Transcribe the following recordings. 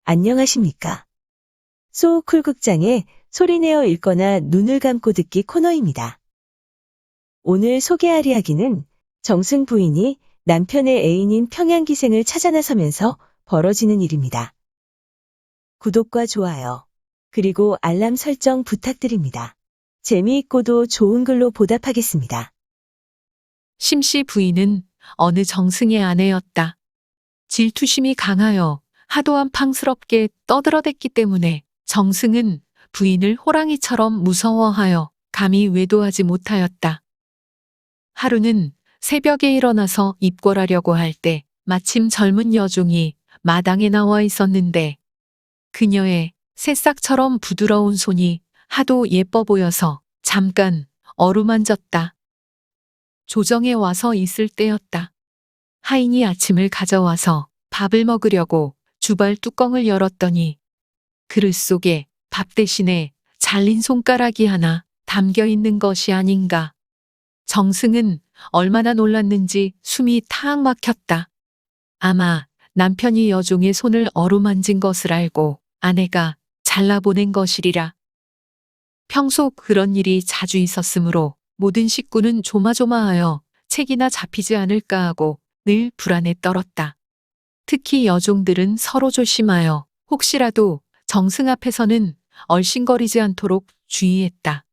안녕하십니까. 소쿨극장의 소리내어 읽거나 눈을 감고 듣기 코너입니다. 오늘 소개할 이야기는 정승 부인이 남편의 애인인 평양기생을 찾아 나서면서 벌어지는 일입니다. 구독과 좋아요, 그리고 알람 설정 부탁드립니다. 재미있고도 좋은 글로 보답하겠습니다. 심씨 부인은 어느 정승의 아내였다. 질투심이 강하여 하도 한팡스럽게 떠들어댔기 때문에 정승은 부인을 호랑이처럼 무서워하여 감히 외도하지 못하였다. 하루는 새벽에 일어나서 입궐하려고 할 때 마침 젊은 여종이 마당에 나와 있었는데 그녀의 새싹처럼 부드러운 손이 하도 예뻐 보여서 잠깐 어루만졌다. 조정에 와서 있을 때였다. 하인이 아침을 가져와서 밥을 먹으려고 주발 뚜껑을 열었더니 그릇 속에 밥 대신에 잘린 손가락이 하나 담겨 있는 것이 아닌가. 정승은 얼마나 놀랐는지 숨이 탁 막혔다. 아마 남편이 여종의 손을 어루만진 것을 알고 아내가 잘라보낸 것이리라. 평소 그런 일이 자주 있었으므로 모든 식구는 조마조마하여 책이나 잡히지 않을까 하고 늘 불안에 떨었다. 특히 여종들은 서로 조심하여 혹시라도 정승 앞에서는 얼씬거리지 않도록 주의했다.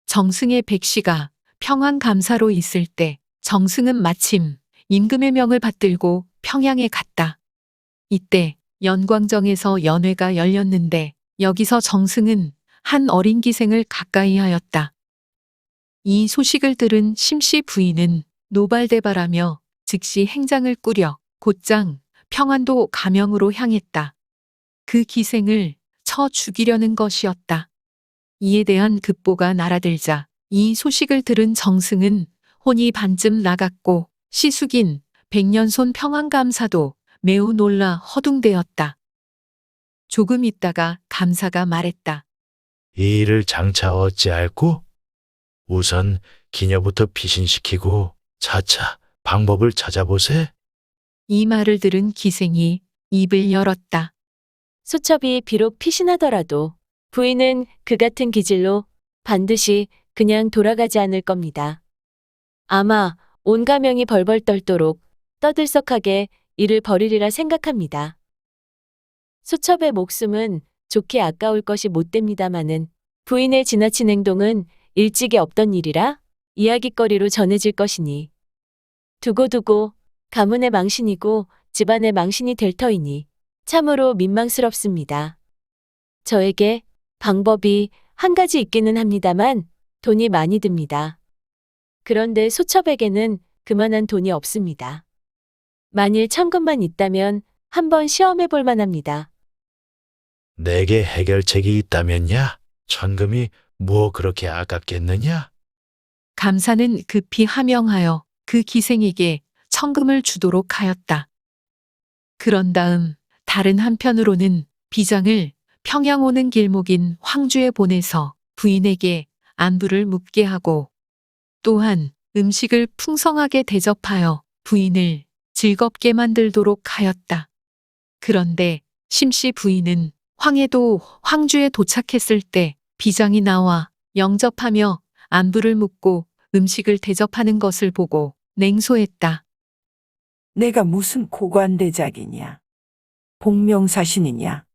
정승의 백씨가 평안감사로 있을 때 정승은 마침 임금의 명을 받들고 평양에 갔다. 이때 연광정에서 연회가 열렸는데 여기서 정승은 한 어린 기생을 가까이 하였다. 이 소식을 들은 심씨 부인은 노발대발하며 즉시 행장을 꾸려 곧장 평안도 가명으로 향했다. 그 기생을 쳐 죽이려는 것이었다. 이에 대한 급보가 날아들자 이 소식을 들은 정승은 혼이 반쯤 나갔고 시숙인 백년손 평안감사도 매우 놀라 허둥대었다. 조금 있다가 감사가 말했다. 이 일을 장차 어찌할꼬? 우선 기녀부터 피신시키고 차차 방법을 찾아보세. 이 말을 들은 기생이 입을 열었다. 수첩이 비록 피신하더라도 부인은 그 같은 기질로 반드시 그냥 돌아가지 않을 겁니다. 아마 온 가명이 벌벌 떨도록 떠들썩하게 일을 벌이리라 생각합니다. 수첩의 목숨은 좋게 아까울 것이 못됩니다마는 부인의 지나친 행동은 일찍이 없던 일이라 이야깃거리로 전해질 것이니 두고두고 가문의 망신이고 집안의 망신이 될 터이니 참으로 민망스럽습니다. 저에게 방법이 한 가지 있기는 합니다만 돈이 많이 듭니다. 그런데 소첩에게는 그만한 돈이 없습니다. 만일 천금만 있다면 한번 시험해 볼 만합니다. 내게 해결책이 있다면야? 천금이 뭐 그렇게 아깝겠느냐? 감사는 급히 하명하여 그 기생에게 천금을 주도록 하였다. 그런 다음 다른 한편으로는 비장을 평양 오는 길목인 황주에 보내서 부인에게 안부를 묻게 하고 또한 음식을 풍성하게 대접하여 부인을 즐겁게 만들도록 하였다. 그런데 심씨 부인은 황해도 황주에 도착했을 때 비장이 나와 영접하며 안부를 묻고 음식을 대접하는 것을 보고 냉소했다. 내가 무슨 고관대작이냐? 복명사신이냐?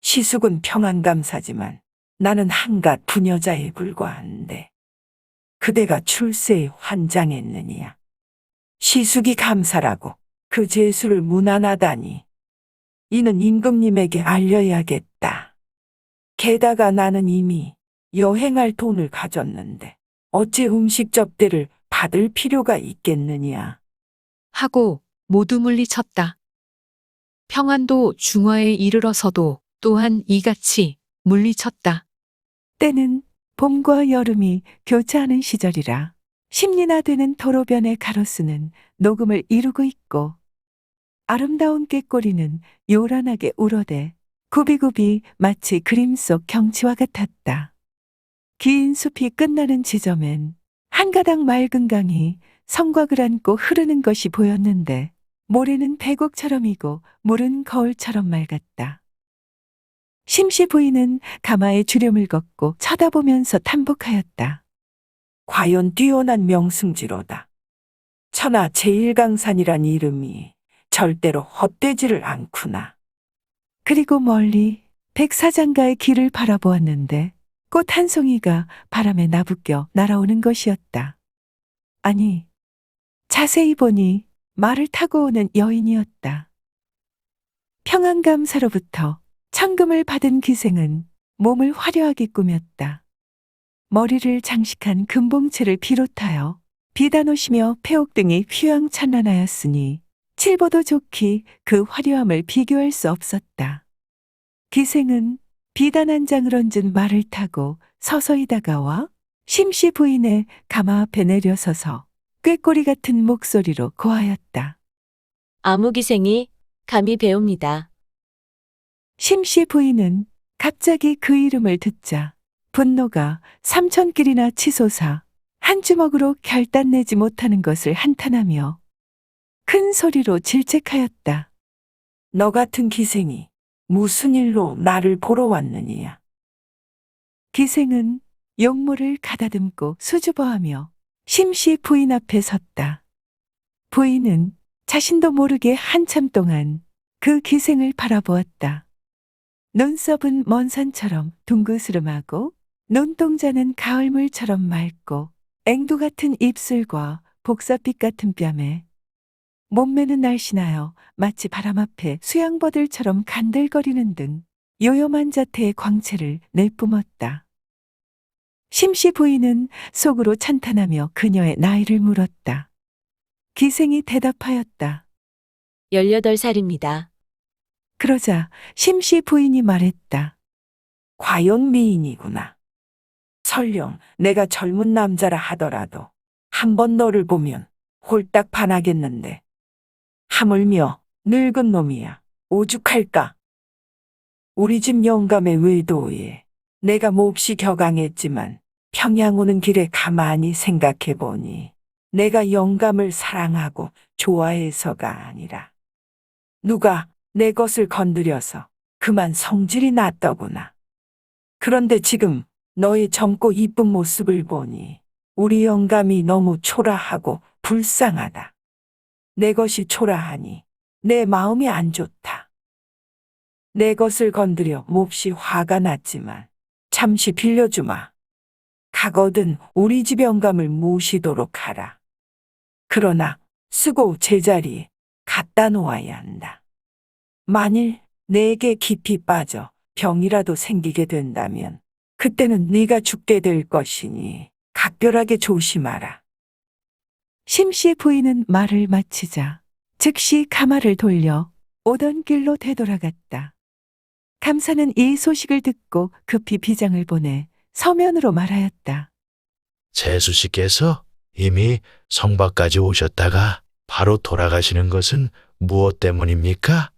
시숙은 평안감사지만 나는 한갓 부녀자에 불과한데 그대가 출세에 환장했느냐? 시숙이 감사라고 그 재수를 무난하다니. 이는 임금님에게 알려야겠다. 게다가 나는 이미 여행할 돈을 가졌는데 어찌 음식 접대를 받을 필요가 있겠느냐? 하고 모두 물리쳤다. 평안도 중화에 이르러서도 또한 이같이 물리쳤다. 때는 봄과 여름이 교차하는 시절이라 십리나 되는 도로변의 가로수는 녹음을 이루고 있고 아름다운 꾀꼬리는 요란하게 울어대 굽이굽이 마치 그림 속 경치와 같았다. 긴 숲이 끝나는 지점엔 한 가닥 맑은 강이 성곽을 안고 흐르는 것이 보였는데 모래는 백옥처럼이고 물은 거울처럼 맑았다. 심씨 부인은 가마에 주름을 걷고 쳐다보면서 탄복하였다. 과연 뛰어난 명승지로다. 천하 제1강산이란 이름이 절대로 헛되지를 않구나. 그리고 멀리 백사장가의 길을 바라보았는데 꽃 한 송이가 바람에 나부껴 날아오는 것이었다. 아니, 자세히 보니 말을 타고 오는 여인이었다. 평안감사로부터 천금을 받은 기생은 몸을 화려하게 꾸몄다. 머리를 장식한 금봉채를 비롯하여 비단옷이며 폐옥 등이 휘황찬란하였으니 칠보도 좋기 그 화려함을 비교할 수 없었다. 기생은 비단 한 장을 얹은 말을 타고 서서히 다가와 심씨 부인의 가마 앞에 내려서서 꾀꼬리 같은 목소리로 고하였다. 아무기생이 감히 배웁니다. 심씨 부인은 갑자기 그 이름을 듣자 분노가 삼천길이나 치솟아 한 주먹으로 결단내지 못하는 것을 한탄하며 큰 소리로 질책하였다. 너 같은 기생이 무슨 일로 나를 보러 왔느냐? 기생은 용모를 가다듬고 수줍어하며 심씨 부인 앞에 섰다. 부인은 자신도 모르게 한참 동안 그 기생을 바라보았다. 눈썹은 먼 산처럼 둥그스름하고 눈동자는 가을물처럼 맑고 앵두 같은 입술과 복사빛 같은 뺨에 몸매는 날씬하여 마치 바람 앞에 수양버들처럼 간들거리는 등 요염한 자태의 광채를 내뿜었다. 심씨 부인은 속으로 찬탄하며 그녀의 나이를 물었다. 기생이 대답하였다. 18살입니다. 그러자 심씨 부인이 말했다. 과연 미인이구나. 설령 내가 젊은 남자라 하더라도 한번 너를 보면 홀딱 반하겠는데. 하물며 늙은 놈이야. 오죽할까? 우리 집 영감의 외도에 내가 몹시 격앙했지만 평양 오는 길에 가만히 생각해 보니 내가 영감을 사랑하고 좋아해서가 아니라 누가 내 것을 건드려서 그만 성질이 났더구나. 그런데 지금 너의 젊고 이쁜 모습을 보니 우리 영감이 너무 초라하고 불쌍하다. 내 것이 초라하니 내 마음이 안 좋다. 내 것을 건드려 몹시 화가 났지만 잠시 빌려주마. 가거든 우리 집 영감을 모시도록 하라. 그러나 쓰고 제자리에 갖다 놓아야 한다. 만일 내게 깊이 빠져 병이라도 생기게 된다면 그때는 네가 죽게 될 것이니 각별하게 조심하라. 심씨 부인은 말을 마치자 즉시 가마를 돌려 오던 길로 되돌아갔다. 감사는 이 소식을 듣고 급히 비장을 보내 서면으로 말하였다. 재수 씨께서 이미 성밖까지 오셨다가 바로 돌아가시는 것은 무엇 때문입니까?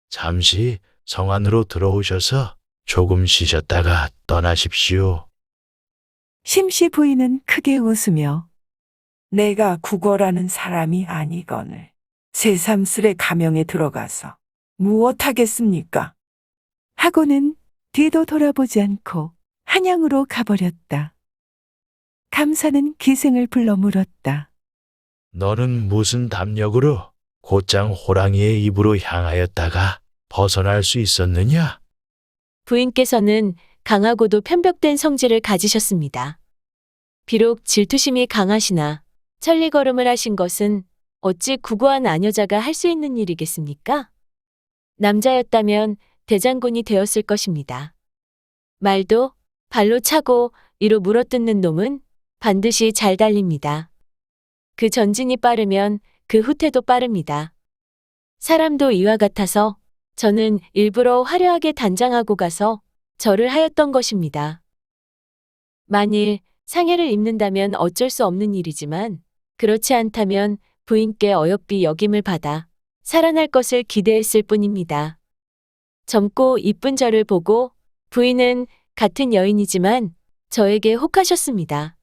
잠시 성 안으로 들어오셔서 조금 쉬셨다가 떠나십시오. 심씨 부인은 크게 웃으며 내가 국어라는 사람이 아니거늘 새삼스레 가명에 들어가서 무엇하겠습니까? 하고는 뒤도 돌아보지 않고 한양으로 가버렸다. 감사는 기생을 불러 물었다. 너는 무슨 담력으로 곧장 호랑이의 입으로 향하였다가 벗어날 수 있었느냐? 부인께서는 강하고도 편벽된 성질을 가지셨습니다. 비록 질투심이 강하시나 천리걸음을 하신 것은 어찌 구구한 아녀자가 할 수 있는 일이겠습니까? 남자였다면 대장군이 되었을 것입니다. 말도 발로 차고 이로 물어뜯는 놈은 반드시 잘 달립니다. 그 전진이 빠르면 그 후퇴도 빠릅니다. 사람도 이와 같아서 저는 일부러 화려하게 단장하고 가서 절을 하였던 것입니다. 만일 상해를 입는다면 어쩔 수 없는 일이지만 그렇지 않다면 부인께 어여삐 여김을 받아 살아날 것을 기대했을 뿐입니다. 젊고 이쁜 저를 보고 부인은 같은 여인이지만 저에게 혹하셨습니다.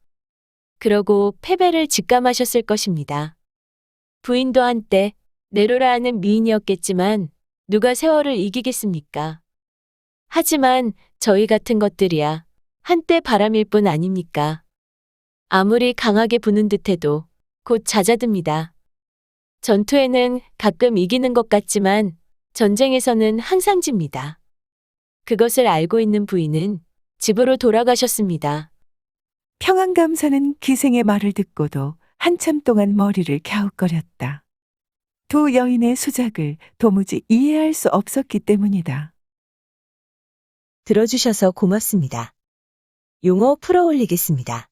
그러고 패배를 직감하셨을 것입니다. 부인도 한때 내로라 하는 미인이었겠지만 누가 세월을 이기겠습니까? 하지만 저희 같은 것들이야 한때 바람일 뿐 아닙니까? 아무리 강하게 부는 듯해도 곧 잦아듭니다. 전투에는 가끔 이기는 것 같지만 전쟁에서는 항상 집니다. 그것을 알고 있는 부인은 집으로 돌아가셨습니다. 평안감사는 기생의 말을 듣고도 한참 동안 머리를 갸웃거렸다. 두 여인의 수작을 도무지 이해할 수 없었기 때문이다. 들어주셔서 고맙습니다. 용어 풀어올리겠습니다.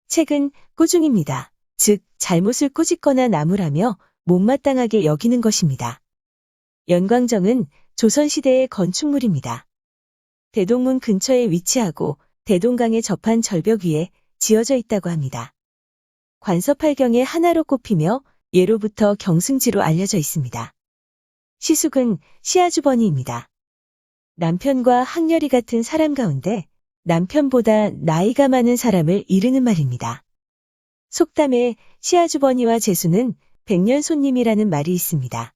책은 꾸중입니다. 즉, 잘못을 꾸짖거나 나무라며 못마땅하게 여기는 것입니다. 연광정은 조선시대의 건축물입니다. 대동문 근처에 위치하고 대동강에 접한 절벽 위에 지어져 있다고 합니다. 관서팔경의 하나로 꼽히며 예로부터 경승지로 알려져 있습니다. 시숙은 시아주버니입니다. 남편과 학렬이 같은 사람 가운데 남편보다 나이가 많은 사람을 이르는 말입니다. 속담에 시아주버니와 제수는 백년손님이라는 말이 있습니다.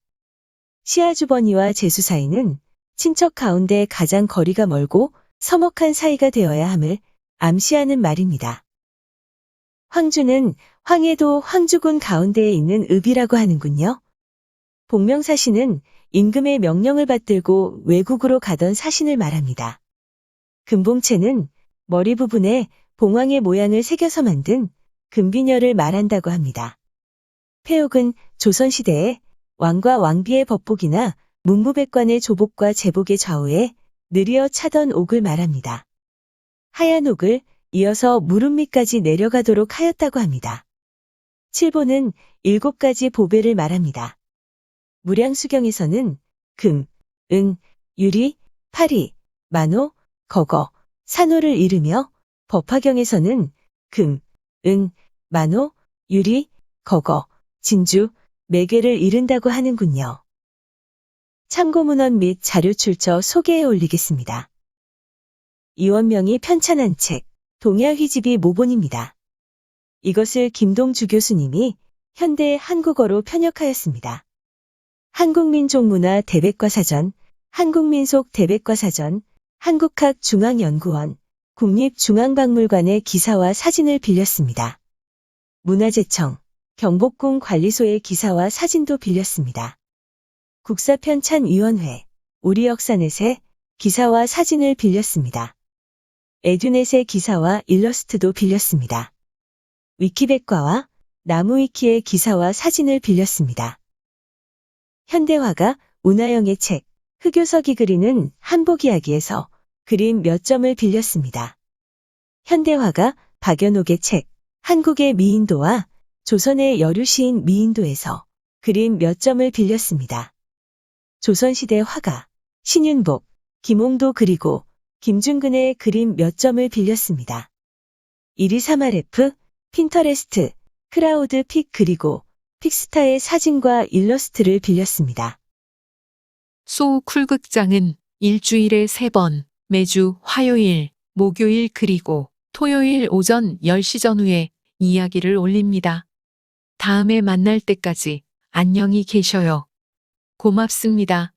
시아주버니와 제수 사이는 친척 가운데 가장 거리가 멀고 서먹한 사이가 되어야 함을 암시하는 말입니다. 황주는 황해도 황주군 가운데에 있는 읍이라고 하는군요. 복명사신은 임금의 명령을 받들고 외국으로 가던 사신을 말합니다. 금봉채는 머리 부분에 봉황의 모양을 새겨서 만든 금비녀를 말한다고 합니다. 폐옥은 조선시대에 왕과 왕비의 법복이나 문무백관의 조복과 제복의 좌우에 느리어 차던 옥을 말합니다. 하얀 옥을 이어서 무릎 밑까지 내려가도록 하였다고 합니다. 칠보는 7가지 보배를 말합니다. 무량수경에서는 금, 은, 유리, 파리, 만호, 거거, 산호를 이르며 법화경에서는 금, 은, 만호, 유리, 거거, 진주, 매개를 이른다고 하는군요. 참고문헌 및 자료 출처 소개해 올리겠습니다. 이원명이 편찬한 책, 동야휘집이 모본입니다. 이것을 김동주 교수님이 현대 한국어로 편역하였습니다. 한국민족문화 대백과사전, 한국민속 대백과사전, 한국학중앙연구원, 국립중앙박물관의 기사와 사진을 빌렸습니다. 문화재청, 경복궁 관리소의 기사와 사진도 빌렸습니다. 국사편찬위원회, 우리역사넷의 기사와 사진을 빌렸습니다. 에듀넷의 기사와 일러스트도 빌렸습니다. 위키백과와 나무위키의 기사와 사진을 빌렸습니다. 현대화가 운하영의 책, 흑요석이 그리는 한복이야기에서 그림 몇 점을 빌렸습니다. 현대화가 박연옥의 책, 한국의 미인도와 조선의 여류시인 미인도에서 그림 몇 점을 빌렸습니다. 조선시대 화가 신윤복, 김홍도 그리고 김중근의 그림 몇 점을 빌렸습니다. 123RF, 핀터레스트, 크라우드 픽 그리고 픽스타의 사진과 일러스트를 빌렸습니다. 소쿨극장은 일주일에 3번, 매주 화요일, 목요일 그리고 토요일 오전 10시 전후에 이야기를 올립니다. 다음에 만날 때까지 안녕히 계셔요. 고맙습니다.